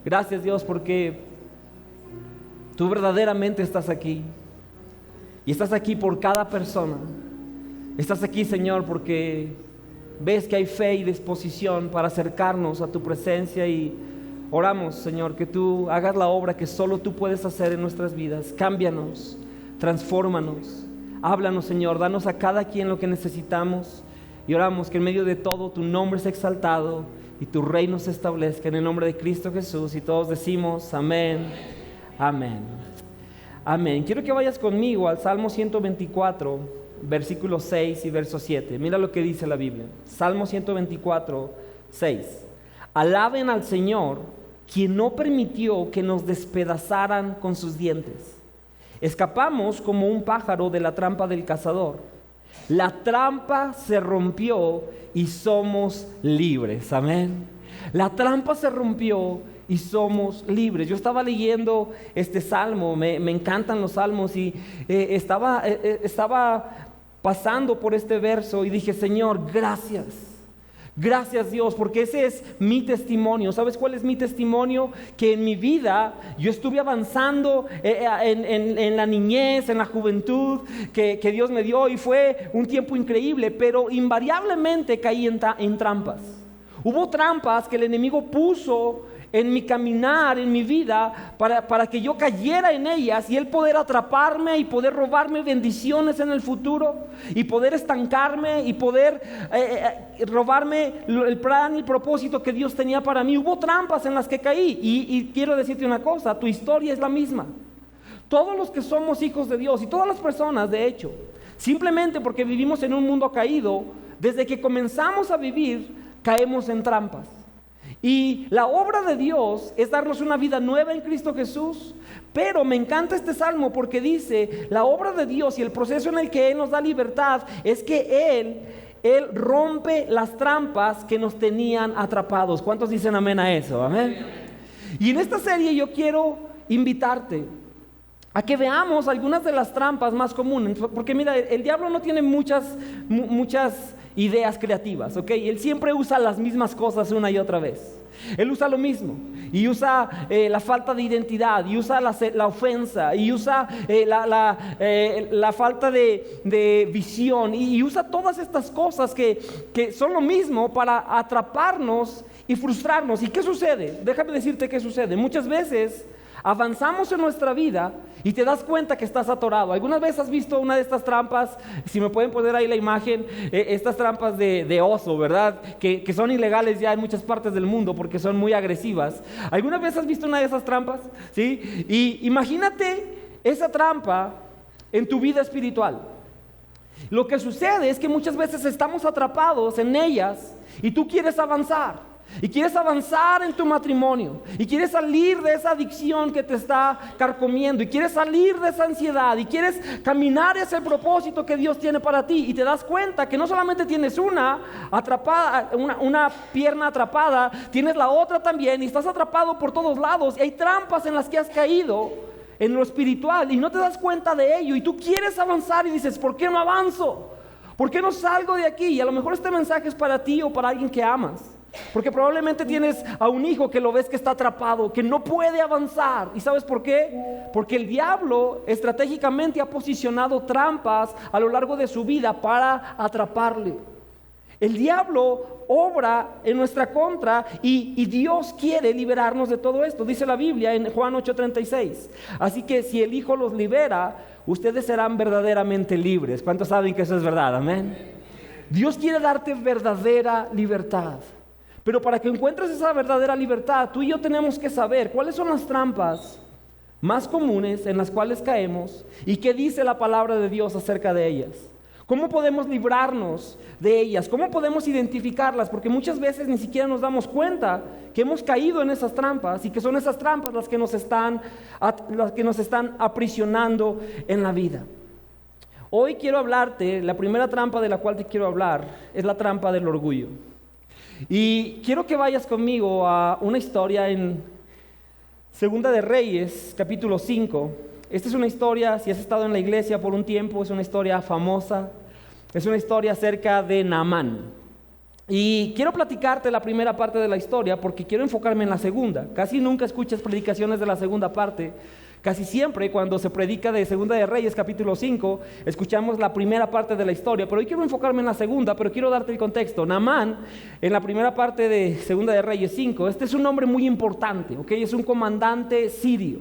Gracias, Dios, porque tú verdaderamente estás aquí. Y estás aquí por cada persona. Estás aquí, Señor, porque ves que hay fe y disposición para acercarnos a tu presencia, y oramos, Señor, que tú hagas la obra que solo tú puedes hacer en nuestras vidas. Cámbianos, transfórmanos, háblanos, Señor, danos a cada quien lo que necesitamos, y oramos que en medio de todo tu nombre sea exaltado y tu reino se establezca en el nombre de Cristo Jesús. Y todos decimos amén, amén, amén. Quiero que vayas conmigo al Salmo 124, versículos 6 y verso 7. Mira lo que dice la Biblia. Salmo 124, 6. Alaben al Señor, quien no permitió que nos despedazaran con sus dientes. Escapamos como un pájaro de la trampa del cazador. La trampa se rompió y somos libres. Amén. La trampa se rompió y somos libres. Yo estaba leyendo este salmo, me encantan los salmos, y estaba pasando por este verso y dije, Señor, gracias. Gracias, Dios, porque ese es mi testimonio. ¿Sabes cuál es mi testimonio? Que en mi vida yo estuve avanzando en la niñez, en la juventud que Dios me dio, y fue un tiempo increíble, pero invariablemente caí en trampas. Hubo trampas que el enemigo puso en mi caminar, en mi vida, para que yo cayera en ellas, y él poder atraparme y poder robarme bendiciones en el futuro, y poder estancarme y poder robarme el plan y el propósito que Dios tenía para mí. Hubo trampas en las que caí, y quiero decirte una cosa, tu historia es la misma. Todos los que somos hijos de Dios, y todas las personas, de hecho, simplemente porque vivimos en un mundo caído, desde que comenzamos a vivir, caemos en trampas. Y la obra de Dios es darnos una vida nueva en Cristo Jesús. Pero me encanta este salmo porque dice, la obra de Dios y el proceso en el que Él nos da libertad es que Él rompe las trampas que nos tenían atrapados. ¿Cuántos dicen amén a eso? Amén. Y en esta serie yo quiero invitarte a que veamos algunas de las trampas más comunes. Porque mira, el diablo no tiene muchas ideas creativas, ¿ok? Él siempre usa las mismas cosas una y otra vez. Él usa lo mismo, y usa la falta de identidad, y usa la ofensa, y usa la falta de visión, y usa todas estas cosas que son lo mismo para atraparnos y frustrarnos. ¿Y qué sucede? Déjame decirte qué sucede. Muchas veces avanzamos en nuestra vida y te das cuenta que estás atorado. ¿Algunas veces has visto una de estas trampas? Si me pueden poner ahí la imagen, estas trampas de oso, ¿verdad? Que son ilegales ya en muchas partes del mundo porque son muy agresivas. ¿Alguna vez has visto una de esas trampas? ¿Sí? Y imagínate esa trampa en tu vida espiritual. Lo que sucede es que muchas veces estamos atrapados en ellas, y tú quieres avanzar. Y quieres avanzar en tu matrimonio, y quieres salir de esa adicción que te está carcomiendo, y quieres salir de esa ansiedad, y quieres caminar hacia el propósito que Dios tiene para ti, y te das cuenta que no solamente tienes una pierna atrapada, tienes la otra también, y estás atrapado por todos lados, y hay trampas en las que has caído en lo espiritual y no te das cuenta de ello, y tú quieres avanzar y dices, ¿por qué no avanzo? ¿Por qué no salgo de aquí? Y a lo mejor este mensaje es para ti o para alguien que amas. Porque probablemente tienes a un hijo que lo ves que está atrapado, que no puede avanzar. ¿Y sabes por qué? Porque el diablo estratégicamente ha posicionado trampas a lo largo de su vida para atraparle. El diablo obra en nuestra contra, y Dios quiere liberarnos de todo esto. Dice la Biblia en Juan 8:36. Así que si el Hijo los libera, ustedes serán verdaderamente libres. ¿Cuántos saben que eso es verdad? Amén. Dios quiere darte verdadera libertad. Pero para que encuentres esa verdadera libertad, tú y yo tenemos que saber cuáles son las trampas más comunes en las cuales caemos y qué dice la palabra de Dios acerca de ellas. ¿Cómo podemos librarnos de ellas? ¿Cómo podemos identificarlas? Porque muchas veces ni siquiera nos damos cuenta que hemos caído en esas trampas, y que son esas trampas las que nos están aprisionando en la vida. Hoy quiero hablarte, la primera trampa de la cual te quiero hablar es la trampa del orgullo. Y quiero que vayas conmigo a una historia en Segunda de Reyes, capítulo 5. Esta es una historia, si has estado en la iglesia por un tiempo, es una historia famosa. Es una historia acerca de Naamán. Y quiero platicarte la primera parte de la historia porque quiero enfocarme en la segunda. Casi nunca escuchas predicaciones de la segunda parte. Casi siempre cuando se predica de Segunda de Reyes capítulo 5, escuchamos la primera parte de la historia, pero hoy quiero enfocarme en la segunda, pero quiero darte el contexto. Naamán, en la primera parte de Segunda de Reyes 5, este es un hombre muy importante, ¿ok? Es un comandante sirio.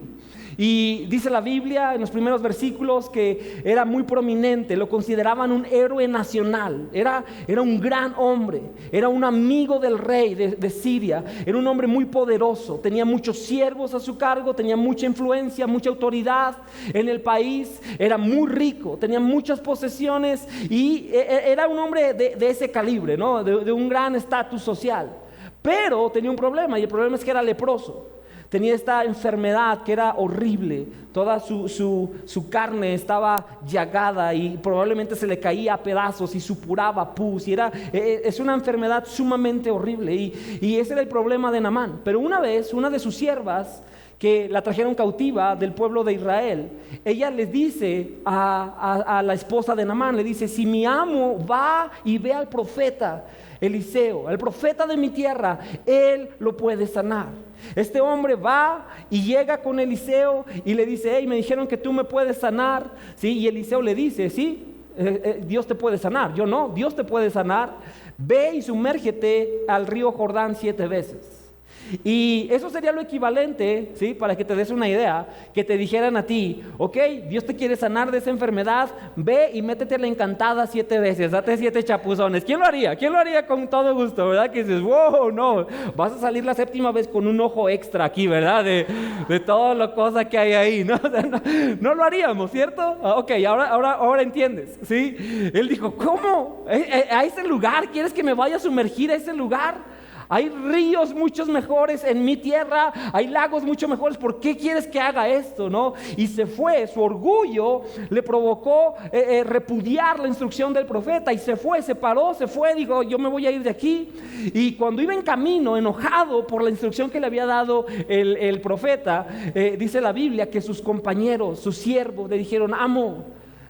Y dice la Biblia en los primeros versículos que era muy prominente, lo consideraban un héroe nacional, era un gran hombre, era un amigo del rey de Siria, era un hombre muy poderoso, tenía muchos siervos a su cargo, tenía mucha influencia, mucha autoridad en el país, era muy rico, tenía muchas posesiones y era un hombre de ese calibre, ¿no? de un gran estatus social. Pero tenía un problema, y el problema es que era leproso. Tenía esta enfermedad que era horrible, toda su carne estaba llagada y probablemente se le caía a pedazos y supuraba pus. Es una enfermedad sumamente horrible y ese era el problema de Naamán. Pero una vez, una de sus siervas, que la trajeron cautiva del pueblo de Israel, ella les dice a la esposa de Naamán, le dice: si mi amo va y ve al profeta Eliseo, al profeta de mi tierra, él lo puede sanar. Este hombre va y llega con Eliseo y le dice: hey, me dijeron que tú me puedes sanar, ¿sí? Y Eliseo le dice: sí, Dios te puede sanar. Yo no, Dios te puede sanar. Ve y sumérgete al río Jordán 7 veces. Y eso sería lo equivalente, ¿sí? Para que te des una idea, que te dijeran a ti: ok, Dios te quiere sanar de esa enfermedad, ve y métete la encantada 7 veces, date 7 chapuzones. ¿Quién lo haría? ¿Quién lo haría con todo gusto, verdad? Que dices: wow, no, vas a salir la 7ª vez con un ojo extra aquí, ¿verdad? De todas las cosas que hay ahí, ¿no? No lo haríamos, ¿cierto? Ok, ahora entiendes, ¿sí? Él dijo: ¿cómo? ¿A ese lugar? ¿Quieres que me vaya a sumergir a ese lugar? Hay ríos muchos mejores en mi tierra, hay lagos mucho mejores. ¿Por qué quieres que haga esto, no? Y se fue, su orgullo le provocó repudiar la instrucción del profeta y se fue, se paró, se fue, dijo: yo me voy a ir de aquí. Y cuando iba en camino, enojado por la instrucción que le había dado el profeta, dice la Biblia que sus compañeros, sus siervos le dijeron: amo,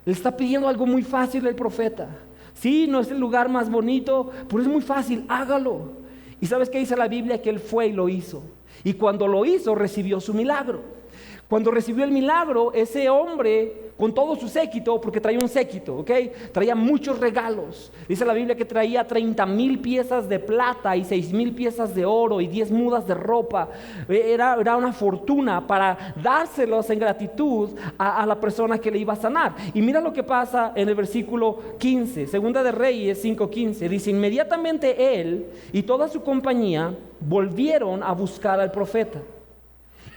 le está pidiendo algo muy fácil el profeta. Sí, no es el lugar más bonito, pero es muy fácil, hágalo. ¿Y sabes qué dice la Biblia? Que él fue y lo hizo. Y cuando lo hizo, recibió su milagro. Cuando recibió el milagro, ese hombre, con todo su séquito, porque traía un séquito, ¿ok? Traía muchos regalos. Dice la Biblia que traía 30,000 piezas de plata y 6,000 piezas de oro y 10 mudas de ropa. Era una fortuna para dárselos en gratitud a la persona que le iba a sanar. Y mira lo que pasa en el versículo 15, Segunda de Reyes 5:15. Dice: inmediatamente él y toda su compañía volvieron a buscar al profeta.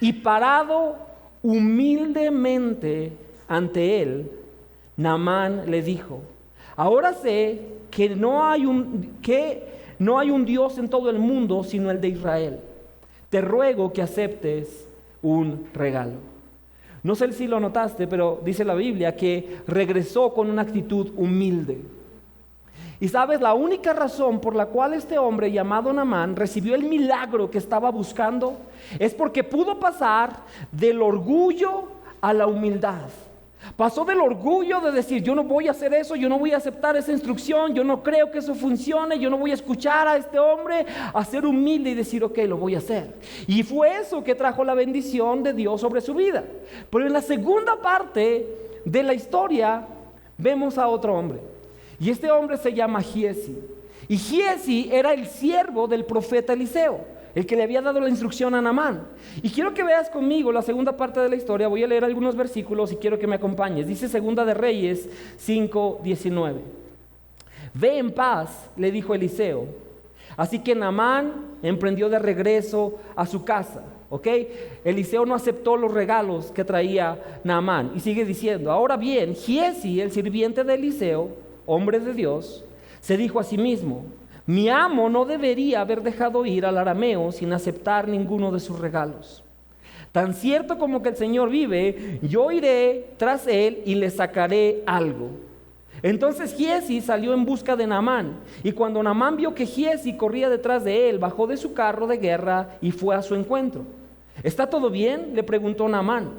Y parado humildemente ante él, Naamán le dijo: ahora sé que no hay un Dios en todo el mundo sino el de Israel. Te ruego que aceptes un regalo. No sé si lo notaste, pero dice la Biblia que regresó con una actitud humilde. Y sabes, la única razón por la cual este hombre llamado Naamán recibió el milagro que estaba buscando es porque pudo pasar del orgullo a la humildad. Pasó del orgullo de decir: yo no voy a hacer eso, yo no voy a aceptar esa instrucción, yo no creo que eso funcione, yo no voy a escuchar a este hombre, a ser humilde y decir: ok, lo voy a hacer. Y fue eso que trajo la bendición de Dios sobre su vida. Pero en la segunda parte de la historia vemos a otro hombre. Y este hombre se llama Giezi. Y Giezi era el siervo del profeta Eliseo, el que le había dado la instrucción a Naamán. Y quiero que veas conmigo la segunda parte de la historia. Voy a leer algunos versículos y quiero que me acompañes. Dice Segunda de Reyes 5:19. Ve en paz, le dijo Eliseo. Así que Naamán emprendió de regreso a su casa. ¿Ok? Eliseo no aceptó los regalos que traía Naamán. Y sigue diciendo: ahora bien, Giezi, el sirviente de Eliseo, hombre de Dios, se dijo a sí mismo: mi amo no debería haber dejado ir al arameo sin aceptar ninguno de sus regalos. Tan cierto como que el Señor vive, yo iré tras él y le sacaré algo. Entonces Giezi salió en busca de Naamán, y cuando Naamán vio que Giezi corría detrás de él, bajó de su carro de guerra y fue a su encuentro. ¿Está todo bien?, le preguntó Naamán.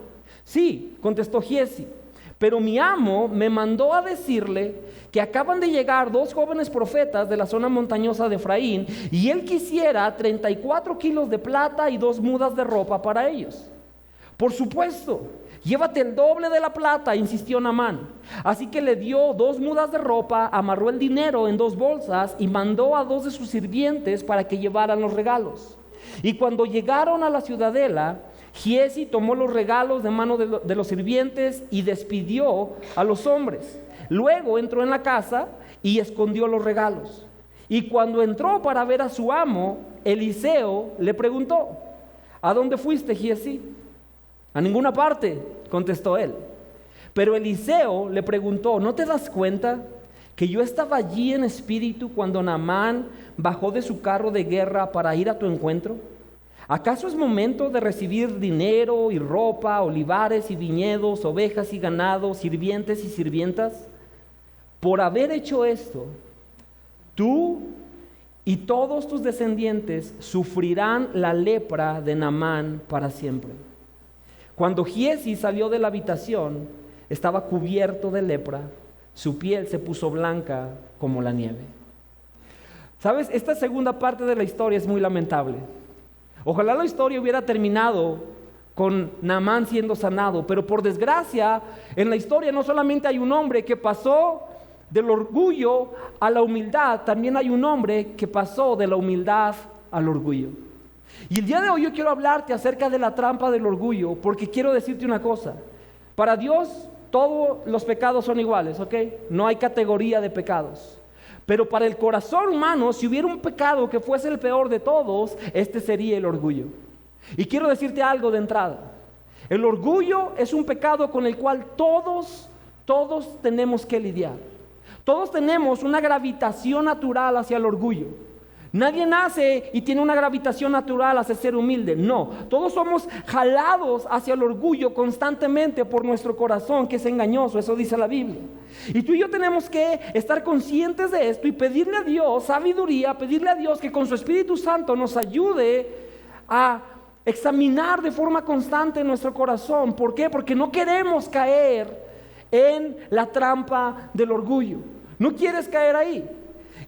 Sí, contestó Giezi. Pero mi amo me mandó a decirle que acaban de llegar 2 jóvenes profetas de la zona montañosa de Efraín, y él quisiera 34 kilos de plata y 2 mudas de ropa para ellos. Por supuesto, llévate el doble de la plata, insistió Naamán. Así que le dio 2 mudas de ropa, amarró el dinero en 2 bolsas y mandó a 2 de sus sirvientes para que llevaran los regalos. Y cuando llegaron a la ciudadela, Giezi tomó los regalos de mano de los sirvientes y despidió a los hombres. Luego entró en la casa y escondió los regalos. Y cuando entró para ver a su amo, Eliseo le preguntó: ¿a dónde fuiste, Giezi? A ninguna parte, contestó él. Pero Eliseo le preguntó: ¿no te das cuenta que yo estaba allí en espíritu cuando Naamán bajó de su carro de guerra para ir a tu encuentro? ¿Acaso es momento de recibir dinero y ropa, olivares y viñedos, ovejas y ganado, sirvientes y sirvientas? Por haber hecho esto, tú y todos tus descendientes sufrirán la lepra de Naamán para siempre. Cuando Giezi salió de la habitación, estaba cubierto de lepra, su piel se puso blanca como la nieve. ¿Sabes? Esta segunda parte de la historia es muy lamentable. Ojalá la historia hubiera terminado con Naamán siendo sanado, pero por desgracia, en la historia no solamente hay un hombre que pasó del orgullo a la humildad, también hay un hombre que pasó de la humildad al orgullo. Y el día de hoy yo quiero hablarte acerca de la trampa del orgullo, porque quiero decirte una cosa: para Dios todos los pecados son iguales, ¿ok? No hay categoría de pecados. Pero para el corazón humano, si hubiera un pecado que fuese el peor de todos, este sería el orgullo. Y quiero decirte algo de entrada: el orgullo es un pecado con el cual todos tenemos que lidiar. Todos tenemos una gravitación natural hacia el orgullo. Nadie nace y tiene una gravitación natural hacia ser humilde. No, todos somos jalados hacia el orgullo constantemente por nuestro corazón, que es engañoso. Eso dice la Biblia. Y tú y yo tenemos que estar conscientes de esto y pedirle a Dios sabiduría, pedirle a Dios que con su Espíritu Santo nos ayude a examinar de forma constante nuestro corazón. ¿Por qué? Porque no queremos caer en la trampa del orgullo. No quieres caer ahí.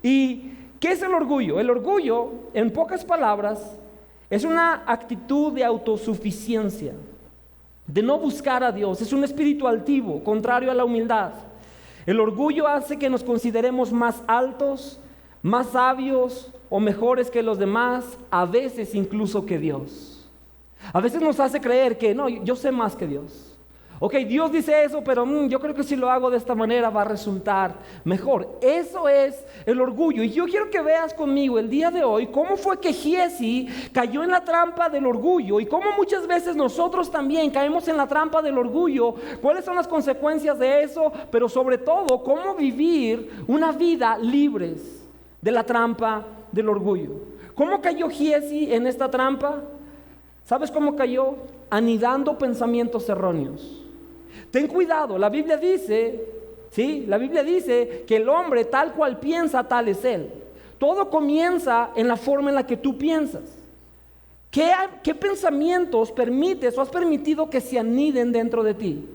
¿Y qué es el orgullo? El orgullo, en pocas palabras, es una actitud de autosuficiencia, de no buscar a Dios. Es un espíritu altivo, contrario a la humildad. El orgullo hace que nos consideremos más altos, más sabios o mejores que los demás, a veces incluso que Dios. A veces nos hace creer que no, yo sé más que Dios. Ok, Dios dice eso, pero yo creo que si lo hago de esta manera va a resultar mejor. Eso es el orgullo. Y yo quiero que veas conmigo el día de hoy cómo fue que Giezi cayó en la trampa del orgullo y cómo muchas veces nosotros también caemos en la trampa del orgullo. ¿Cuáles son las consecuencias de eso? Pero sobre todo, cómo vivir una vida libres de la trampa del orgullo. ¿Cómo cayó Giezi en esta trampa? ¿Sabes cómo cayó? Anidando pensamientos erróneos. Ten cuidado, la Biblia dice, ¿sí? La Biblia dice que el hombre tal cual piensa, tal es él. Todo comienza en la forma en la que tú piensas. ¿Qué pensamientos permites o has permitido que se aniden dentro de ti?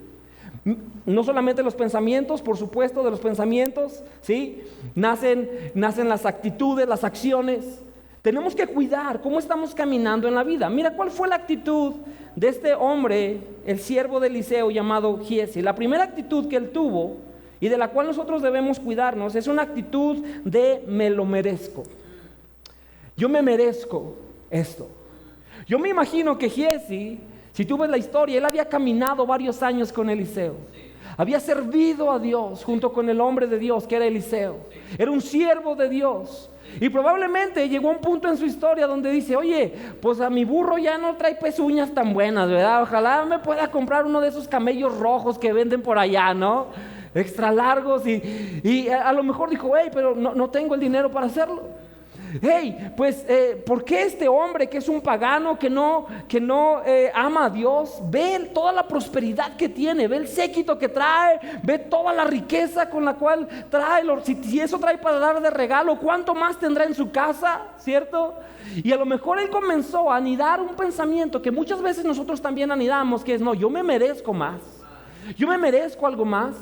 No solamente los pensamientos, por supuesto, de los pensamientos, ¿sí? Nacen las actitudes, las acciones. Tenemos que cuidar cómo estamos caminando en la vida. Mira cuál fue la actitud de este hombre, el siervo de Eliseo llamado Giezi. La primera actitud que él tuvo y de la cual nosotros debemos cuidarnos es una actitud de me lo merezco. Yo me merezco esto. Yo me imagino que Giezi, si tú ves la historia, él había caminado varios años con Eliseo. Había servido a Dios junto con el hombre de Dios que era Eliseo. Era un siervo de Dios. Y probablemente llegó a un punto en su historia donde dice: oye, pues a mi burro ya no trae pezuñas tan buenas, ¿verdad? Ojalá me pueda comprar uno de esos camellos rojos que venden por allá, ¿no? Extra largos. Y a lo mejor dijo: hey, pero no tengo el dinero para hacerlo. Hey, pues, ¿por qué este hombre que es un pagano, que no ama a Dios, ve toda la prosperidad que tiene, ve el séquito que trae, ve toda la riqueza con la cual trae, si eso trae para dar de regalo, ¿cuánto más tendrá en su casa? ¿Cierto? Y a lo mejor él comenzó a anidar un pensamiento que muchas veces nosotros también anidamos, que es: no, yo me merezco más. Yo me merezco algo más.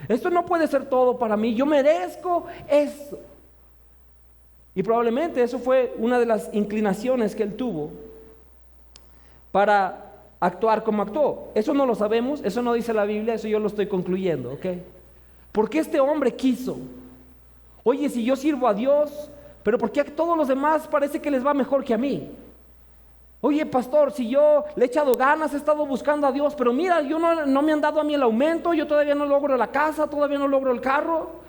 Esto no puede ser todo para mí. Yo merezco esto. Y probablemente eso fue una de las inclinaciones que él tuvo para actuar como actuó. Eso no lo sabemos, eso no dice la Biblia, eso yo lo estoy concluyendo, ¿ok? Porque este hombre quiso. Oye, si yo sirvo a Dios, pero ¿por qué a todos los demás parece que les va mejor que a mí? Oye, pastor, si yo le he echado ganas, he estado buscando a Dios, pero mira, yo no me han dado a mí el aumento, yo todavía no logro la casa, todavía no logro el carro.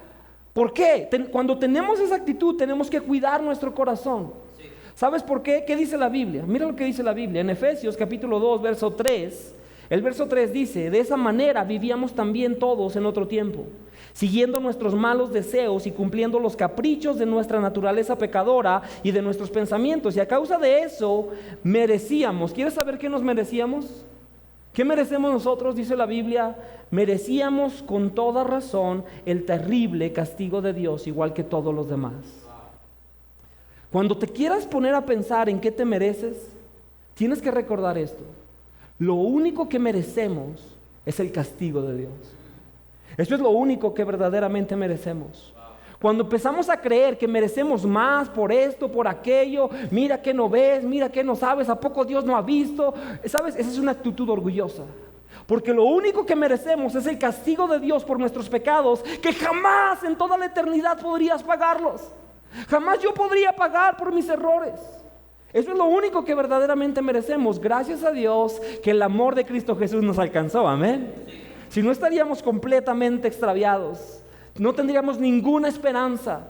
¿Por qué? Cuando tenemos esa actitud, tenemos que cuidar nuestro corazón. Sí. ¿Sabes por qué? ¿Qué dice la Biblia? Mira lo que dice la Biblia. En Efesios capítulo 2, verso 3, el verso 3 dice: de esa manera vivíamos también todos en otro tiempo, siguiendo nuestros malos deseos y cumpliendo los caprichos de nuestra naturaleza pecadora y de nuestros pensamientos. Y a causa de eso merecíamos. ¿Quieres saber qué nos merecíamos? ¿Qué merecemos nosotros? Dice la Biblia: merecíamos con toda razón el terrible castigo de Dios, igual que todos los demás. Cuando te quieras poner a pensar en qué te mereces, tienes que recordar esto: lo único que merecemos es el castigo de Dios. Esto es lo único que verdaderamente merecemos. Cuando empezamos a creer que merecemos más por esto, por aquello, mira que no ves, mira que no sabes, ¿a poco Dios no ha visto? ¿Sabes? Esa es una actitud orgullosa. Porque lo único que merecemos es el castigo de Dios por nuestros pecados, que jamás en toda la eternidad podrías pagarlos. Jamás yo podría pagar por mis errores. Eso es lo único que verdaderamente merecemos. Gracias a Dios que el amor de Cristo Jesús nos alcanzó, amén. Si no, estaríamos completamente extraviados. No tendríamos ninguna esperanza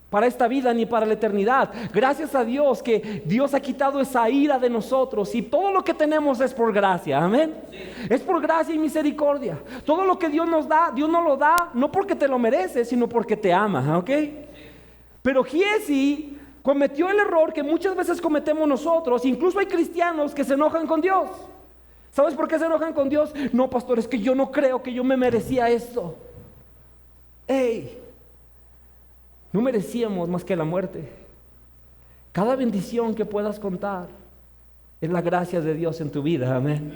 para esta vida ni para la eternidad. Gracias a Dios que Dios ha quitado esa ira de nosotros y todo lo que tenemos es por gracia, amén. Sí. Es por gracia y misericordia. Todo lo que Dios nos da, Dios nos lo da no porque te lo mereces, sino porque te ama, ¿ok? Sí. Pero Giesi cometió el error que muchas veces cometemos nosotros. Incluso hay cristianos que se enojan con Dios. ¿Sabes por qué se enojan con Dios? No, pastor, es que yo no creo que yo me merecía esto. ¡Ey! No merecíamos más que la muerte. Cada bendición que puedas contar es la gracia de Dios en tu vida, amén.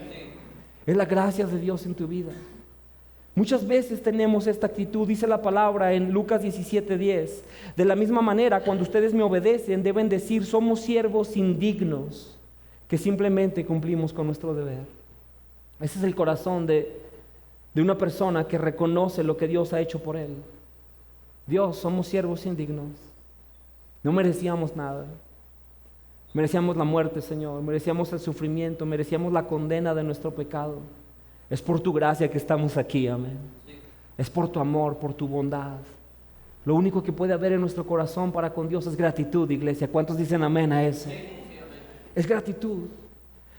Es la gracia de Dios en tu vida. Muchas veces tenemos esta actitud. Dice la palabra en Lucas 17:10: de la misma manera, cuando ustedes me obedecen, deben decir: somos siervos indignos, que simplemente cumplimos con nuestro deber. Ese es el corazón de una persona que reconoce lo que Dios ha hecho por él. Dios, somos siervos indignos. No merecíamos nada. Merecíamos la muerte, Señor. Merecíamos el sufrimiento. Merecíamos la condena de nuestro pecado. Es por tu gracia que estamos aquí, amén. Es por tu amor, por tu bondad. Lo único que puede haber en nuestro corazón para con Dios es gratitud, iglesia. ¿Cuántos dicen amén a eso? Es gratitud.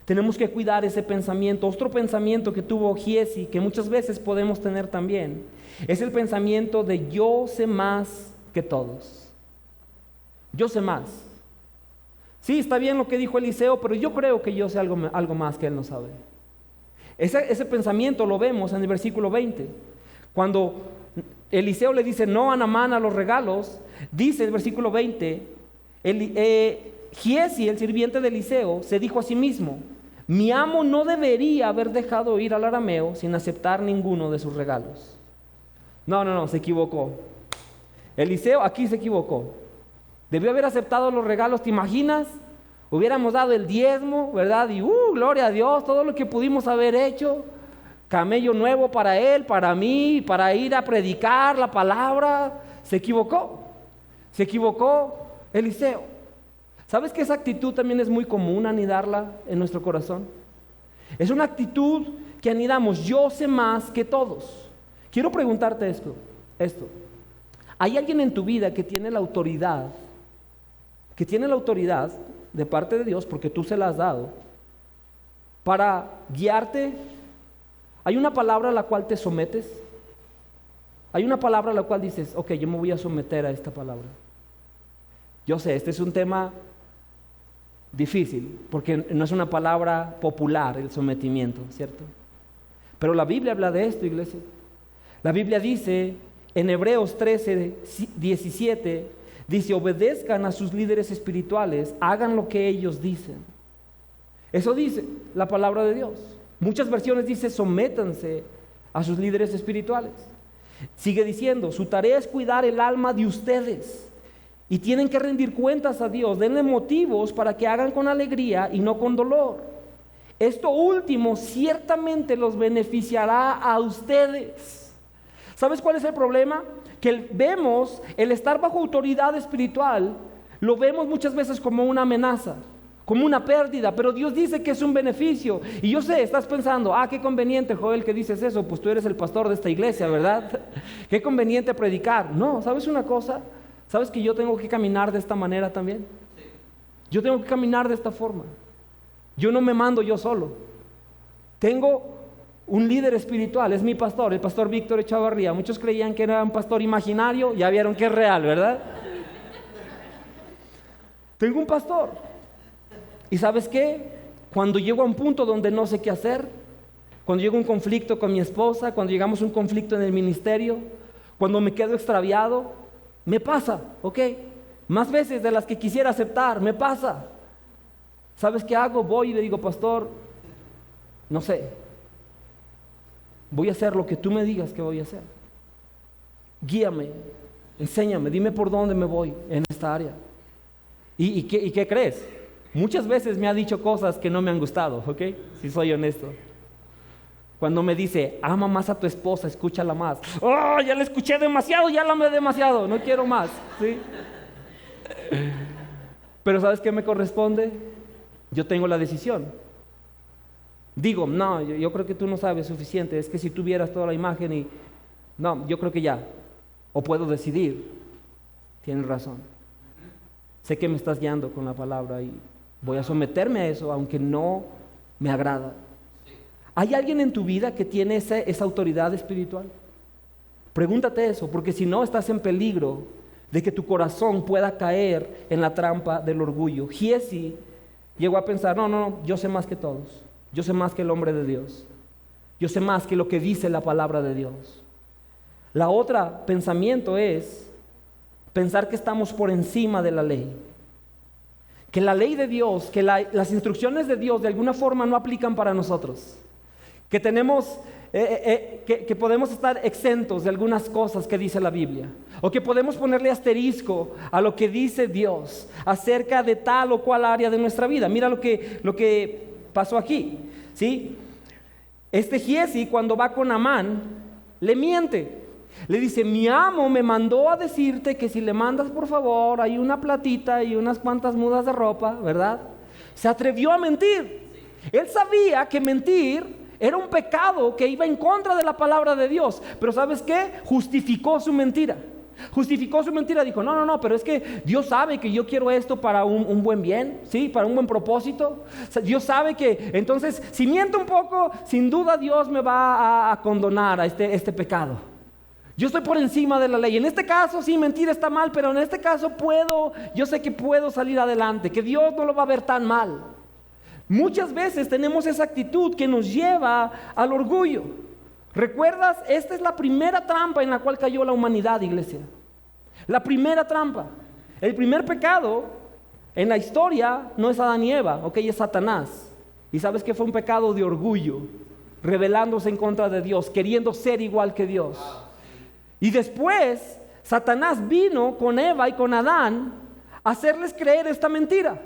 Tenemos que cuidar ese pensamiento. Otro pensamiento que tuvo Giesi, que muchas veces podemos tener también, es el pensamiento de yo sé más que todos. Yo sé más. Sí, está bien lo que dijo Eliseo, pero yo creo que yo sé algo más que él no sabe. Ese pensamiento lo vemos en el versículo 20. Cuando Eliseo le dice no a Naamán a los regalos, dice el versículo 20, Giesi, el sirviente de Eliseo, se dijo a sí mismo: mi amo no debería haber dejado ir al arameo sin aceptar ninguno de sus regalos. No, se equivocó. Eliseo aquí se equivocó. Debió haber aceptado los regalos, ¿te imaginas? Hubiéramos dado el diezmo, ¿verdad? Y gloria a Dios, todo lo que pudimos haber hecho. Camello nuevo para él, para mí, para ir a predicar la palabra. Se equivocó Eliseo. ¿Sabes que esa actitud también es muy común anidarla en nuestro corazón? Es una actitud que anidamos: yo sé más que todos. Quiero preguntarte esto. ¿Hay alguien en tu vida que tiene la autoridad de parte de Dios, porque tú se la has dado, para guiarte? ¿Hay una palabra a la cual te sometes? ¿Hay una palabra a la cual dices, ok, yo me voy a someter a esta palabra? Yo sé, este es un tema difícil, porque no es una palabra popular el sometimiento, ¿cierto? Pero la Biblia habla de esto, iglesia. La Biblia dice en Hebreos 13:17, dice: obedezcan a sus líderes espirituales, hagan lo que ellos dicen. Eso dice la palabra de Dios. Muchas versiones dice: sométanse a sus líderes espirituales. Sigue diciendo, su tarea es cuidar el alma de ustedes y tienen que rendir cuentas a Dios. Denle motivos para que hagan con alegría y no con dolor. Esto último ciertamente los beneficiará a ustedes. ¿Sabes cuál es el problema? Que vemos el estar bajo autoridad espiritual, lo vemos muchas veces como una amenaza, como una pérdida, pero Dios dice que es un beneficio. Y yo sé, estás pensando, qué conveniente, Joel, que dices eso, pues tú eres el pastor de esta iglesia, ¿verdad? Qué conveniente predicar. No, ¿sabes una cosa? ¿Sabes que yo tengo que caminar de esta manera también? Yo tengo que caminar de esta forma. Yo no me mando yo solo. Tengo un líder espiritual, es mi pastor, el pastor Víctor Echavarría. Muchos creían que era un pastor imaginario, ya vieron que es real, ¿verdad? Tengo un pastor. ¿Y sabes qué? Cuando llego a un punto donde no sé qué hacer, cuando llego a un conflicto con mi esposa, cuando llegamos a un conflicto en el ministerio, cuando me quedo extraviado, me pasa, ¿ok? Más veces de las que quisiera aceptar, me pasa. ¿Sabes qué hago? Voy y le digo, pastor, no sé, voy a hacer lo que tú me digas que voy a hacer. Guíame, enséñame, dime por dónde me voy en esta área. ¿Y qué crees? Muchas veces me ha dicho cosas que no me han gustado, ¿ok? Si soy honesto. Cuando me dice, ama más a tu esposa, escúchala más. Ya la escuché demasiado, ya la amé demasiado, no quiero más, ¿sí? Pero ¿sabes qué me corresponde? Yo tengo la decisión. Digo, no, yo creo que tú no sabes suficiente, es que si tú vieras toda la imagen y... No, yo creo que ya. O puedo decidir, tienes razón. Sé que me estás guiando con la palabra y voy a someterme a eso, aunque no me agrada. ¿Hay alguien en tu vida que tiene esa autoridad espiritual? Pregúntate eso, porque si no estás en peligro de que tu corazón pueda caer en la trampa del orgullo. Giesi llegó a pensar, no, yo sé más que todos. Yo sé más que el hombre de Dios. Yo sé más que lo que dice la palabra de Dios. La otra pensamiento es pensar que estamos por encima de la ley. Que la ley de Dios, que las instrucciones de Dios de alguna forma no aplican para nosotros. Que tenemos, que podemos estar exentos de algunas cosas que dice la Biblia. O que podemos ponerle asterisco a lo que dice Dios acerca de tal o cual área de nuestra vida. Mira lo que pasó aquí, ¿sí? Giesi, cuando va con Amán, le miente. Le dice, mi amo me mandó a decirte que si le mandas por favor, hay una platita y unas cuantas mudas de ropa, ¿verdad? Se atrevió a mentir. Él sabía que mentir era un pecado que iba en contra de la palabra de Dios. Pero ¿sabes qué? Justificó su mentira. Dijo, no, pero es que Dios sabe que yo quiero esto para un buen bien, ¿sí? Para un buen propósito. O sea, Dios sabe que, entonces, si miento un poco, sin duda Dios me va a condonar a este pecado. Yo estoy por encima de la ley. En este caso, sí, mentir está mal, pero en este caso yo sé que puedo salir adelante, que Dios no lo va a ver tan mal. Muchas veces tenemos esa actitud que nos lleva al orgullo. ¿Recuerdas? Esta es la primera trampa en la cual cayó la humanidad, iglesia. La primera trampa. El primer pecado en la historia no es Adán y Eva, ok, es Satanás. ¿Y sabes qué fue? Un pecado de orgullo, rebelándose en contra de Dios, queriendo ser igual que Dios. Y después, Satanás vino con Eva y con Adán a hacerles creer esta mentira.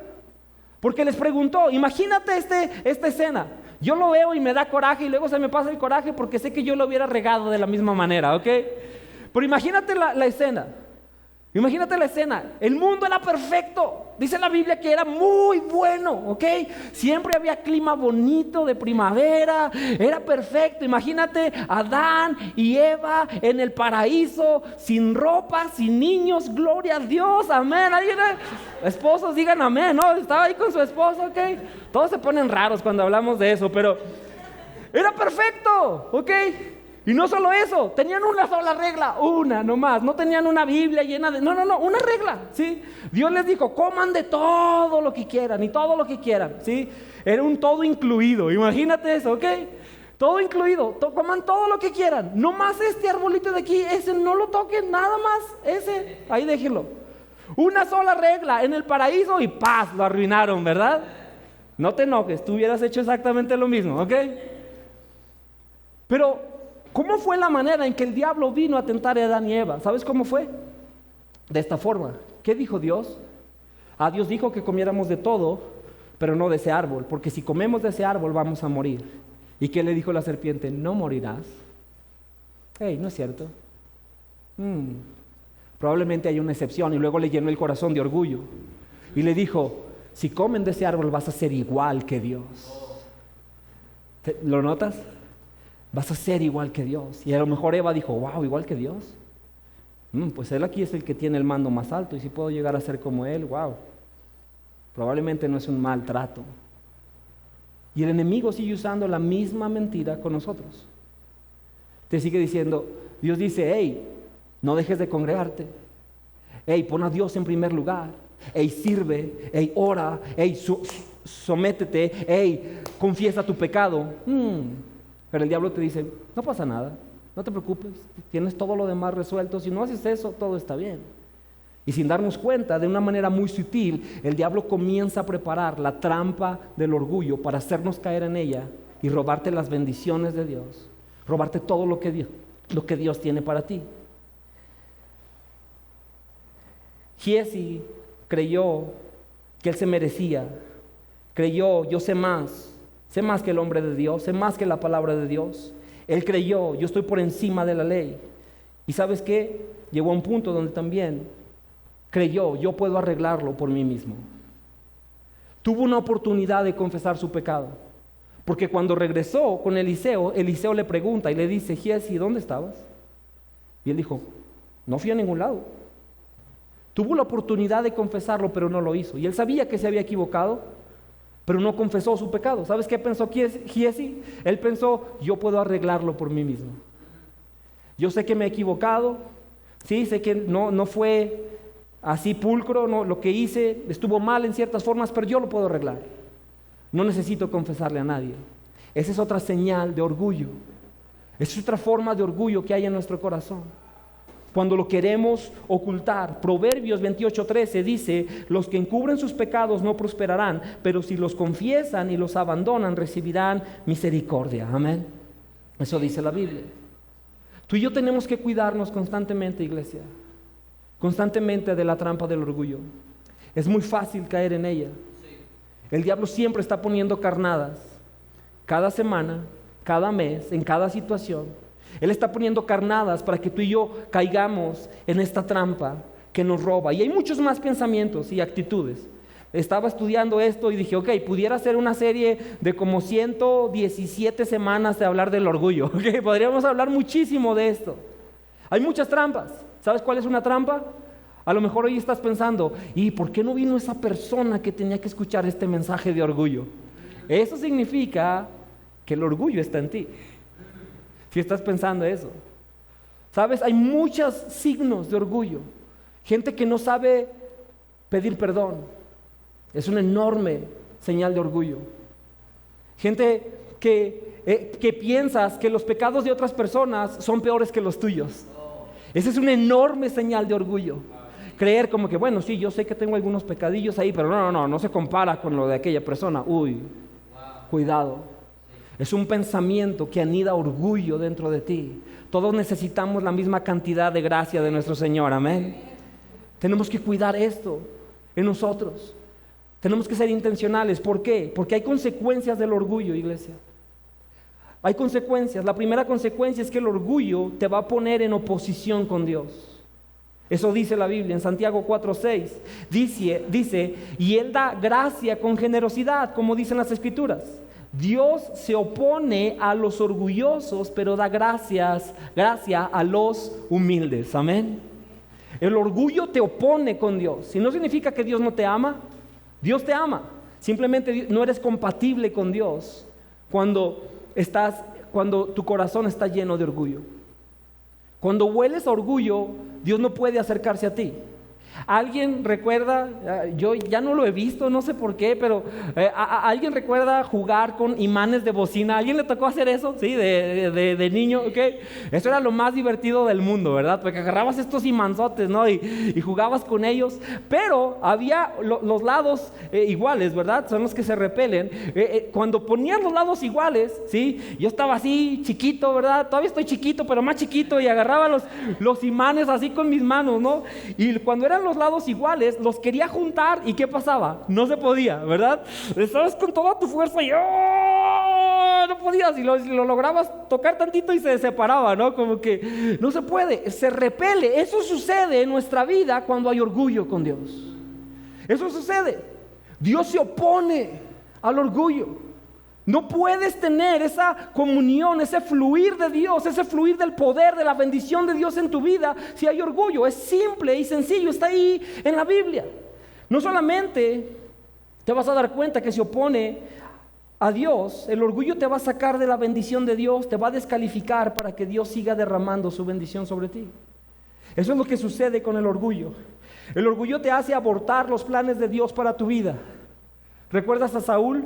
Porque les preguntó, imagínate esta escena. Yo lo veo y me da coraje y luego se me pasa el coraje porque sé que yo lo hubiera regado de la misma manera, ¿ok? Pero imagínate la escena. Imagínate la escena. El mundo era perfecto. Dice la Biblia que era muy bueno, ¿ok? Siempre había clima bonito de primavera. Era perfecto. Imagínate Adán y Eva en el paraíso, sin ropa, sin niños. Gloria a Dios, amén. ¿Alguien? Esposos digan amén, ¿no? Estaba ahí con su esposo, ¿ok? Todos se ponen raros cuando hablamos de eso, pero era perfecto, ¿ok? Y no solo eso, tenían una sola regla, una nomás, no tenían una Biblia llena de... No, una regla, ¿sí? Dios les dijo, coman de todo lo que quieran y todo lo que quieran, ¿sí? Era un todo incluido, imagínate eso, ¿ok? Todo incluido, coman todo lo que quieran, no más este arbolito de aquí, ese no lo toquen, nada más, ese, ahí déjenlo. Una sola regla en el paraíso y paz, lo arruinaron, ¿verdad? No te enojes, tú hubieras hecho exactamente lo mismo, ¿ok? Pero ¿Cómo fue la manera en que el diablo vino a tentar a Adán y Eva? ¿Sabes cómo fue? De esta forma. ¿Qué dijo Dios? Dios dijo que comiéramos de todo, pero no de ese árbol, porque si comemos de ese árbol vamos a morir. ¿Y qué le dijo la serpiente? No morirás. Hey, no es cierto. Probablemente hay una excepción, y luego le llenó el corazón de orgullo. Y le dijo, si comen de ese árbol vas a ser igual que Dios. ¿Lo notas? Vas a ser igual que Dios. Y a lo mejor Eva dijo, wow, igual que Dios. Pues él aquí es el que tiene el mando más alto, y si puedo llegar a ser como él, wow. Probablemente no es un maltrato. Y el enemigo sigue usando la misma mentira con nosotros. Te sigue diciendo, Dios dice, hey, no dejes de congregarte. Hey, pon a Dios en primer lugar. Hey, sirve. Hey, ora. Hey, sométete. Hey, confiesa tu pecado. Pero el diablo te dice, no pasa nada. No te preocupes. Tienes todo lo demás resuelto. Si no haces eso, todo está bien. Y sin darnos cuenta, de una manera muy sutil, el diablo comienza a preparar la trampa del orgullo para hacernos caer en ella y robarte las bendiciones de Dios, robarte todo lo que Dios tiene para ti. Giesi creyó que él se merecía, creyó, yo sé más que el hombre de Dios, sé más que la palabra de Dios. Él creyó, yo estoy por encima de la ley. ¿Y sabes qué? Llegó a un punto donde también creyó, yo puedo arreglarlo por mí mismo. Tuvo una oportunidad de confesar su pecado, porque cuando regresó con Eliseo le pregunta y le dice, Giesi, ¿dónde estabas? Y él dijo, no fui a ningún lado. Tuvo la oportunidad de confesarlo, pero no lo hizo. Y él sabía que se había equivocado, pero no confesó su pecado. ¿Sabes qué pensó Giesi? Él pensó, yo puedo arreglarlo por mí mismo. Yo sé que me he equivocado, sí, sé que no fue así pulcro, no, lo que hice estuvo mal en ciertas formas, pero yo lo puedo arreglar. No necesito confesarle a nadie. Esa es otra señal de orgullo. Esa es otra forma de orgullo que hay en nuestro corazón. Cuando lo queremos ocultar. Proverbios 28:13 dice, los que encubren sus pecados no prosperarán, pero si los confiesan y los abandonan, recibirán misericordia. Amén. Eso dice la Biblia. Tú y yo tenemos que cuidarnos constantemente, iglesia. Constantemente de la trampa del orgullo. Es muy fácil caer en ella. El diablo siempre está poniendo carnadas. Cada semana, cada mes, en cada situación. Él está poniendo carnadas para que tú y yo caigamos en esta trampa que nos roba. Y hay muchos más pensamientos y actitudes. Estaba estudiando esto y dije, ok, pudiera ser una serie de como 117 semanas de hablar del orgullo. Okay, podríamos hablar muchísimo de esto. Hay muchas trampas. ¿Sabes cuál es una trampa? A lo mejor hoy estás pensando, ¿y por qué no vino esa persona que tenía que escuchar este mensaje de orgullo? Eso significa que el orgullo está en ti. Si estás pensando eso. ¿Sabes? Hay muchos signos de orgullo. Gente que no sabe pedir perdón. Es una enorme señal de orgullo. Gente que piensas que los pecados de otras personas son peores que los tuyos. Esa es una enorme señal de orgullo. Creer como que, bueno, sí, yo sé que tengo algunos pecadillos ahí, pero no se compara con lo de aquella persona. Uy, cuidado. Es un pensamiento que anida orgullo dentro de ti. Todos necesitamos la misma cantidad de gracia de nuestro Señor, amén. Tenemos que cuidar esto en nosotros. Tenemos que ser intencionales. ¿Por qué? Porque hay consecuencias del orgullo, iglesia. Hay consecuencias. La primera consecuencia es que el orgullo te va a poner en oposición con Dios. Eso dice la Biblia en Santiago 4:6. Dice, y Él da gracia con generosidad, como dicen las Escrituras. Dios se opone a los orgullosos, pero da gracia a los humildes. Amén. El orgullo te opone con Dios. Y no significa que Dios no te ama. Dios te ama. Simplemente no eres compatible con Dios cuando tu corazón está lleno de orgullo. Cuando hueles a orgullo, Dios no puede acercarse a ti. ¿Alguien recuerda? Yo ya no lo he visto, no sé por qué, pero ¿alguien recuerda jugar con imanes de bocina? ¿A alguien le tocó hacer eso? Sí, de niño, ¿ok? Eso era lo más divertido del mundo, ¿verdad? Porque agarrabas estos imanzotes, ¿no? Y jugabas con ellos, pero había los lados iguales, ¿verdad? Son los que se repelen. Cuando ponían los lados iguales, ¿sí? Yo estaba así, chiquito, ¿verdad? Todavía estoy chiquito, pero más chiquito, y agarraba los imanes así con mis manos, ¿no? Y cuando eran los lados iguales, los quería juntar, ¿y qué pasaba? No se podía, ¿verdad? Estabas con toda tu fuerza y ¡oh! No podías, y lo lograbas tocar tantito y se separaba, ¿no? Como que no se puede, se repele. Eso sucede en nuestra vida cuando hay orgullo con Dios. Eso sucede. Dios se opone al orgullo. No puedes tener esa comunión, ese fluir de Dios, ese fluir del poder, de la bendición de Dios en tu vida si hay orgullo. Es simple y sencillo, está ahí en la Biblia. No solamente te vas a dar cuenta que se opone a Dios, el orgullo te va a sacar de la bendición de Dios, te va a descalificar para que Dios siga derramando su bendición sobre ti. Eso es lo que sucede con el orgullo. El orgullo te hace abortar los planes de Dios para tu vida. ¿Recuerdas a Saúl?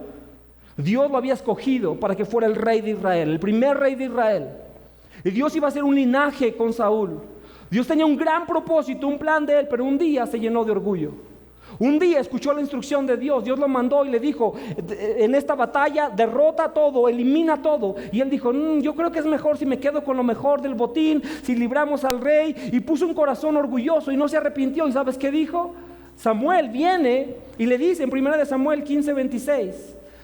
Dios lo había escogido para que fuera el rey de Israel, el primer rey de Israel. Y Dios iba a hacer un linaje con Saúl. Dios tenía un gran propósito, un plan de él, pero un día se llenó de orgullo. Un día escuchó la instrucción de Dios. Dios lo mandó y le dijo: en esta batalla derrota todo, elimina todo. Y él dijo: yo creo que es mejor si me quedo con lo mejor del botín, si libramos al rey. Y puso un corazón orgulloso y no se arrepintió. ¿Y sabes qué dijo? Samuel viene y le dice en 1 Samuel 15:26,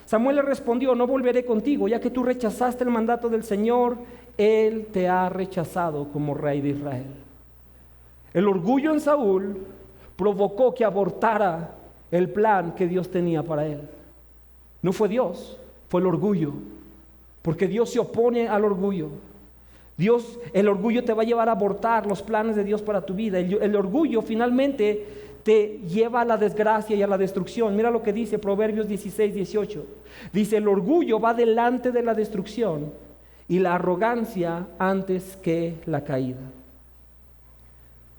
Samuel le respondió: no volveré contigo, ya que tú rechazaste el mandato del Señor. Él te ha rechazado como rey de Israel. El orgullo en Saúl provocó que abortara el plan que Dios tenía para él. No fue Dios, fue el orgullo, porque Dios se opone al orgullo. El orgullo te va a llevar a abortar los planes de Dios para tu vida. El orgullo finalmente te lleva a la desgracia y a la destrucción. Mira lo que dice Proverbios 16:18. Dice: el orgullo va delante de la destrucción y la arrogancia antes que la caída.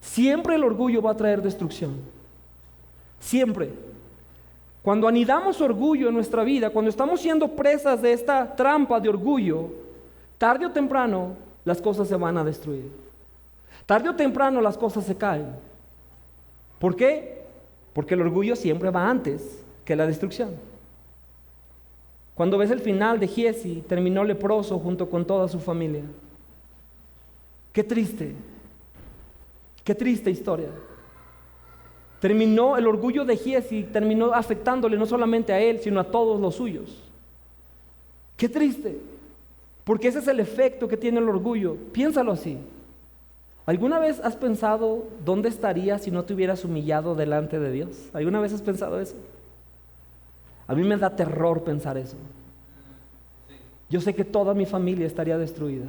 Siempre el orgullo va a traer destrucción. Siempre. Cuando anidamos orgullo en nuestra vida, cuando estamos siendo presas de esta trampa de orgullo, tarde o temprano las cosas se van a destruir. Tarde o temprano las cosas se caen. ¿Por qué? Porque el orgullo siempre va antes que la destrucción. Cuando ves el final de Giezi, terminó leproso junto con toda su familia. Qué triste historia. El orgullo de Giezi terminó afectándole no solamente a él, sino a todos los suyos. Qué triste, porque ese es el efecto que tiene el orgullo. Piénsalo así. ¿Alguna vez has pensado dónde estarías si no te hubieras humillado delante de Dios? ¿Alguna vez has pensado eso? A mí me da terror pensar eso. Yo sé que toda mi familia estaría destruida.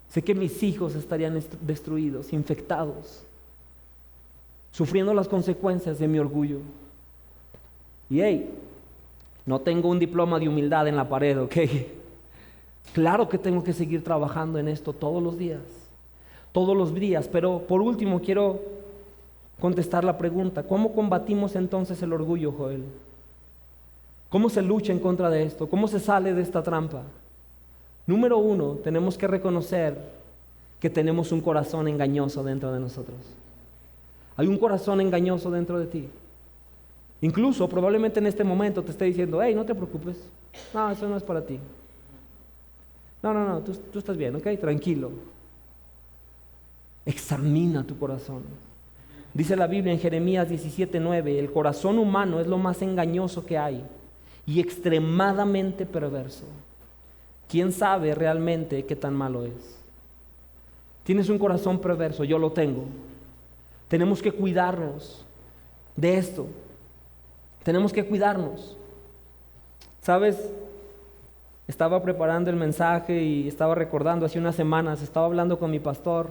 Sé que mis hijos estarían destruidos, infectados, sufriendo las consecuencias de mi orgullo. Y no tengo un diploma de humildad en la pared, ¿ok? Claro que tengo que seguir trabajando en esto todos los días, pero por último quiero contestar la pregunta: ¿cómo combatimos entonces el orgullo, Joel? ¿Cómo se lucha en contra de esto? ¿Cómo se sale de esta trampa? Número 1, tenemos que reconocer que tenemos un corazón engañoso dentro de nosotros. Hay un corazón engañoso dentro de ti. Incluso probablemente en este momento te esté diciendo: no te preocupes, no, eso no es para ti. No, tú estás bien, ¿ok? Tranquilo. Examina tu corazón. Dice la Biblia en Jeremías 17:9: el corazón humano es lo más engañoso que hay y extremadamente perverso. ¿Quién sabe realmente qué tan malo es? Tienes un corazón perverso, yo lo tengo. Tenemos que cuidarnos de esto. Tenemos que cuidarnos. ¿Sabes? Estaba preparando el mensaje y estaba recordando hace unas semanas, estaba hablando con mi pastor.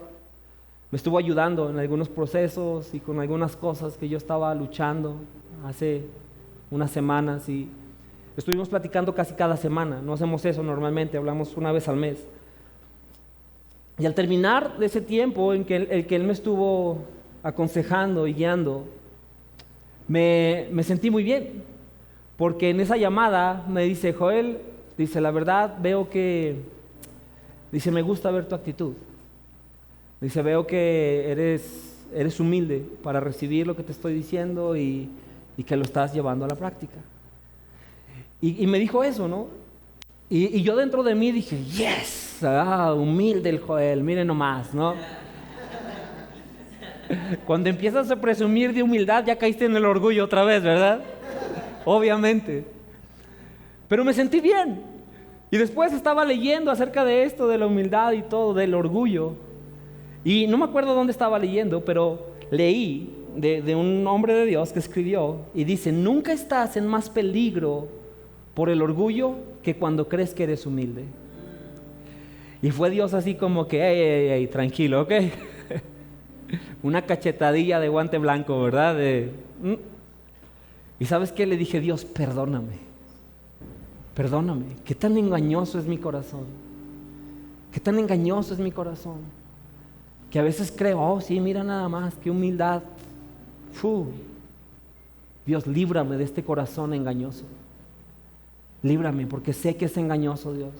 Me estuvo ayudando en algunos procesos y con algunas cosas que yo estaba luchando hace unas semanas, y estuvimos platicando casi cada semana. No hacemos eso normalmente, hablamos una vez al mes. Y al terminar de ese tiempo en que él me estuvo aconsejando y guiando, me sentí muy bien, porque en esa llamada me dice: Joel, dice, la verdad veo que, dice, me gusta ver tu actitud, dice, veo que eres humilde para recibir lo que te estoy diciendo y que lo estás llevando a la práctica. Y me dijo eso, ¿no? Y yo dentro de mí dije: yes, humilde el Joel, miren nomás, ¿no? Cuando empiezas a presumir de humildad, ya caíste en el orgullo otra vez, ¿verdad? Obviamente. Pero me sentí bien. Y después estaba leyendo acerca de esto, de la humildad y todo, del orgullo. Y no me acuerdo dónde estaba leyendo, pero leí de un hombre de Dios que escribió y dice: nunca estás en más peligro por el orgullo que cuando crees que eres humilde. Y fue Dios así como que: hey, tranquilo, ¿ok? Una cachetadilla de guante blanco, ¿verdad? Y ¿sabes qué? Le dije: Dios, perdóname, qué tan engañoso es mi corazón, qué tan engañoso es mi corazón, que a veces creo: oh sí, mira nada más, qué humildad. Dios, líbrame de este corazón engañoso, líbrame, porque sé que es engañoso, Dios,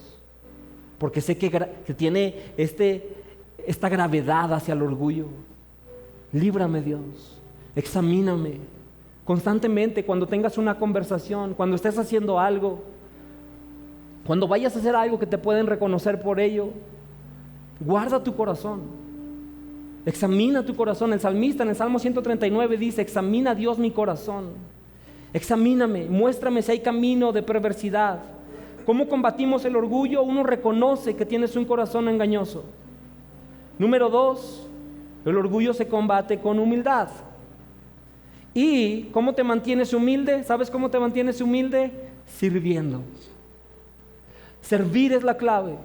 porque sé que tiene esta gravedad hacia el orgullo. Líbrame, Dios, examíname constantemente cuando tengas una conversación, cuando estés haciendo algo, cuando vayas a hacer algo que te pueden reconocer por ello. Guarda tu corazón, examina tu corazón. El salmista en el Salmo 139 dice: examina, Dios, mi corazón, examíname, muéstrame si hay camino de perversidad. ¿Cómo combatimos el orgullo? Uno reconoce que tienes un corazón engañoso. Número 2, el orgullo se combate con humildad. ¿Y cómo te mantienes humilde? ¿Sabes cómo te mantienes humilde? Sirviendo. Servir es la clave.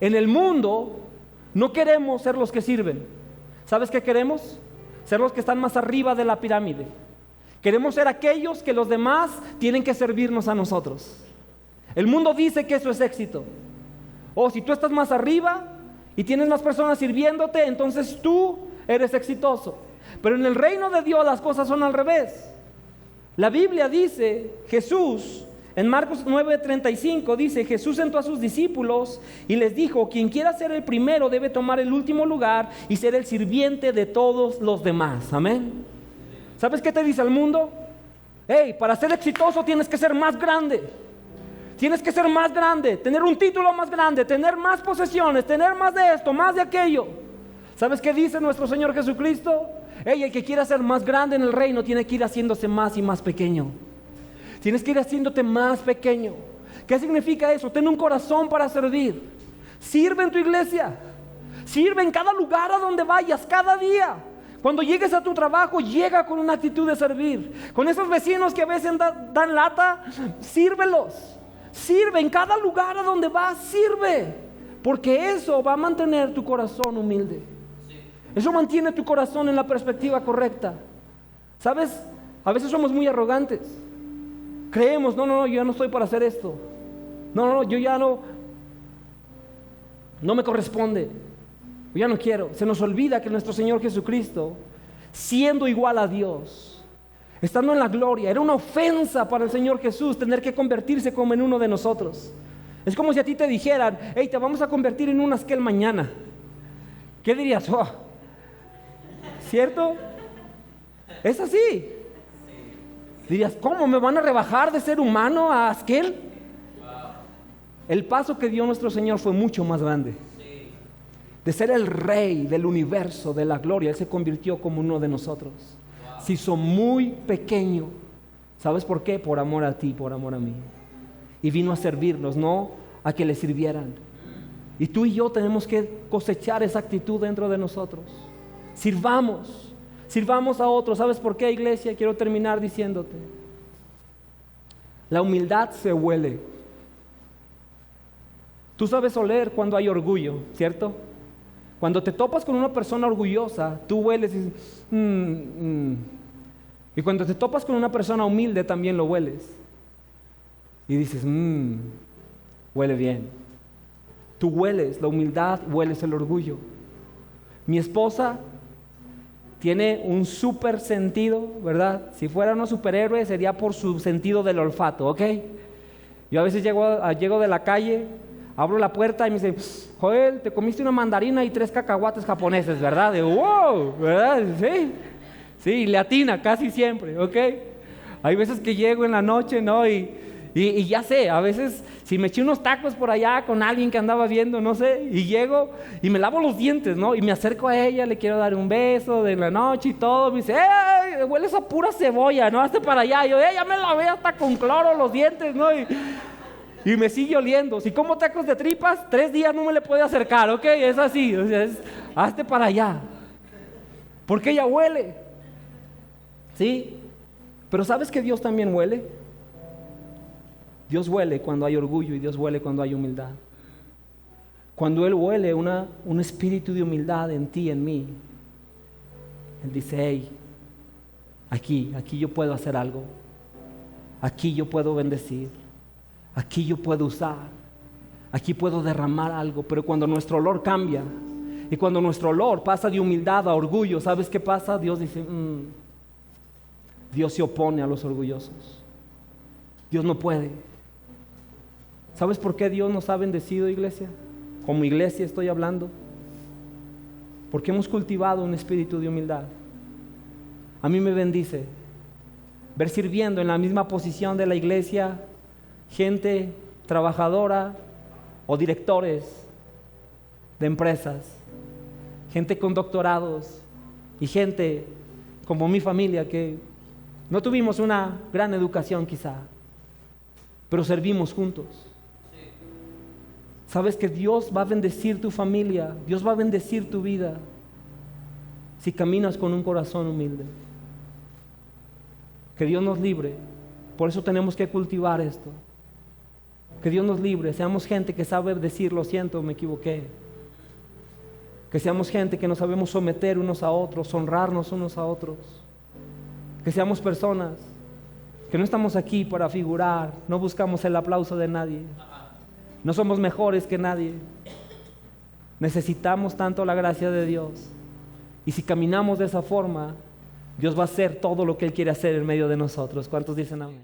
En el mundo no queremos ser los que sirven. ¿Sabes qué queremos? Ser los que están más arriba de la pirámide. Queremos ser aquellos que los demás tienen que servirnos a nosotros. El mundo dice que eso es éxito. Si tú estás más arriba y tienes más personas sirviéndote, entonces tú eres exitoso. Pero en el reino de Dios las cosas son al revés. La Biblia dice, Jesús, en Marcos 9:35 dice: Jesús sentó a sus discípulos y les dijo: quien quiera ser el primero debe tomar el último lugar y ser el sirviente de todos los demás. Amén. ¿Sabes qué te dice el mundo? Para ser exitoso tienes que ser más grande. Tienes que ser más grande, tener un título más grande, tener más posesiones, tener más de esto, más de aquello. ¿Sabes qué dice nuestro Señor Jesucristo? El que quiera ser más grande en el reino tiene que ir haciéndose más y más pequeño. Tienes que ir haciéndote más pequeño. ¿Qué significa eso? Ten un corazón para servir. Sirve en tu iglesia. Sirve en cada lugar a donde vayas, cada día. Cuando llegues a tu trabajo, llega con una actitud de servir. Con esos vecinos que a veces dan lata, sírvelos. Sirve en cada lugar a donde vas, sirve. Porque eso va a mantener tu corazón humilde. Eso mantiene tu corazón en la perspectiva correcta. ¿Sabes? A veces somos muy arrogantes. Creemos: no, yo ya no estoy para hacer esto. No, yo ya no me corresponde. Yo ya no quiero. Se nos olvida que nuestro Señor Jesucristo, siendo igual a Dios, estando en la gloria, era una ofensa para el Señor Jesús tener que convertirse como en uno de nosotros. Es como si a ti te dijeran: te vamos a convertir en un Askel mañana. ¿Qué dirías? ¿Cierto? Es así. Dirías: ¿cómo me van a rebajar de ser humano a Askel? El paso que dio nuestro Señor fue mucho más grande. De ser el rey del universo, de la gloria, Él se convirtió como uno de nosotros. Se hizo muy pequeño. ¿Sabes por qué? Por amor a ti, por amor a mí. Y vino a servirnos, no a que le sirvieran. Y tú y yo tenemos que cosechar esa actitud dentro de nosotros. Sirvamos a otros. ¿Sabes por qué, iglesia? Quiero terminar diciéndote: la humildad se huele. Tú sabes oler cuando hay orgullo, ¿cierto? Cuando te topas con una persona orgullosa, tú hueles y dices: Y cuando te topas con una persona humilde, también lo hueles. Y dices: huele bien. Tú hueles la humildad, hueles el orgullo. Mi esposa tiene un súper sentido, ¿verdad? Si fuera un superhéroe sería por su sentido del olfato, ¿ok? Yo a veces llego de la calle, abro la puerta y me dice, Joel, te comiste una mandarina y 3 cacahuates japoneses, ¿verdad? De wow, ¿verdad? Sí, le atina casi siempre, ¿ok? Hay veces que llego en la noche, ¿no? Y ya sé, a veces si me eché unos tacos por allá con alguien que andaba viendo, no sé, y llego y me lavo los dientes, ¿no? Y me acerco a ella, le quiero dar un beso de la noche y todo. Me dice, hueles a pura cebolla, ¿no? Hazte para allá. Y yo, ya me lavé hasta con cloro los dientes, ¿no? Y me sigue oliendo. Si como tacos de tripas, 3 días no me le puede acercar, ¿ok? Es así, o sea, hazte para allá. Porque ella huele, ¿sí? Pero ¿sabes que Dios también huele? Dios huele cuando hay orgullo y Dios huele cuando hay humildad. Cuando Él huele un espíritu de humildad en ti, en mí, Él dice, hey, aquí yo puedo hacer algo. Aquí yo puedo bendecir. Aquí yo puedo usar. Aquí puedo derramar algo. Pero cuando nuestro olor cambia y cuando nuestro olor pasa de humildad a orgullo, ¿sabes qué pasa? Dios dice, Dios se opone a los orgullosos. Dios no puede. ¿Sabes por qué Dios nos ha bendecido, iglesia? Como iglesia estoy hablando. Porque hemos cultivado un espíritu de humildad. A mí me bendice ver sirviendo en la misma posición de la iglesia gente trabajadora o directores de empresas, gente con doctorados y gente como mi familia que no tuvimos una gran educación quizá, pero servimos juntos. Sabes que Dios va a bendecir tu familia, Dios va a bendecir tu vida si caminas con un corazón humilde. Que Dios nos libre, por eso tenemos que cultivar esto. Que Dios nos libre, seamos gente que sabe decir, lo siento, me equivoqué. Que seamos gente que nos sabemos someter unos a otros, honrarnos unos a otros. Que seamos personas que no estamos aquí para figurar, no buscamos el aplauso de nadie. No somos mejores que nadie. Necesitamos tanto la gracia de Dios. Y si caminamos de esa forma, Dios va a hacer todo lo que Él quiere hacer en medio de nosotros. ¿Cuántos dicen amén?